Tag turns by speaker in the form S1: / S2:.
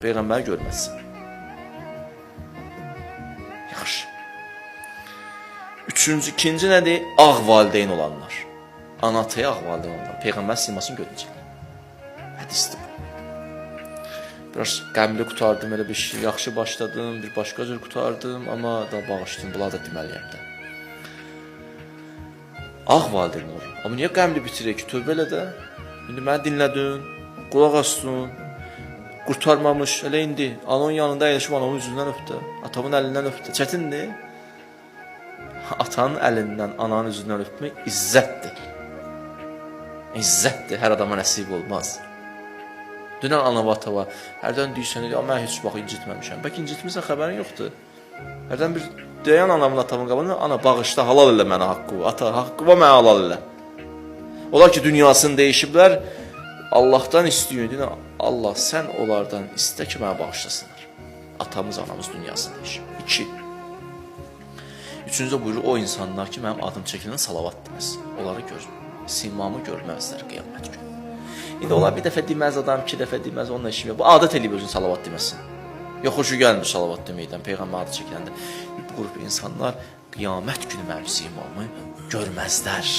S1: Peyğəmbəri görməzsən. Yaxşı. İkinci nədir? Ağ valideyn olanlar. Anataya ağ valideyn olanlar. Peyğəmbər simasını görəcəklər. Hədisdir bu. Biraz qəmli qutardım, elə bir şey. Yaxşı başladım, bir başqa cür qutardım, amma da bağışlayın, bunlar da deməliyəm də. Ağ valideyn olur. Amma niyə qəmli bitirir ki? Tövbə elə də. İndi məni dinlədin, qulaq asdın. Qurtarmamış, elə indi ananın yanında əyləşib anamın üzündən öpdü, atamın əlindən öpdü. Çətindir. Atanın əlindən, ananın üzündən öpmək izzətdir. İzzətdir, hər adama nəsib olmaz. Dünən ana və atava, hərdən deyirsən, mən heç vaxt incitməmişəm. Bəlkə incitmirsən, xəbərin yoxdur. Hərdən bir deyən anamın, atamın qabağında, ana bağışla, halal elə mənə haqqı, ata haqqı və mənə halal elə. Onlar ki, dünyasını dəyişiblər, Allahdan istəyin, Allah sən onlardan istə ki, mənə bağışlasınlar. Atamız, anamız dünyasını dəyişib. 2. Üçüncüdə buyurur, o insanlar ki, mənim adım çəkilən salavat deməsin. Onları gör, simamı görməzlər qiyamət günü. İndi onlar bir dəfə deməz adam, 2 dəfə deməz, onunla işim yox. Bu adət eləyib özün salavat deməsin. Yox, xoşu gəlmir salavat deməkdən, Peyğəmbər adı çəkiləndə. Bu qrup insanlar qiyamət günü mənim simamı görməzlər.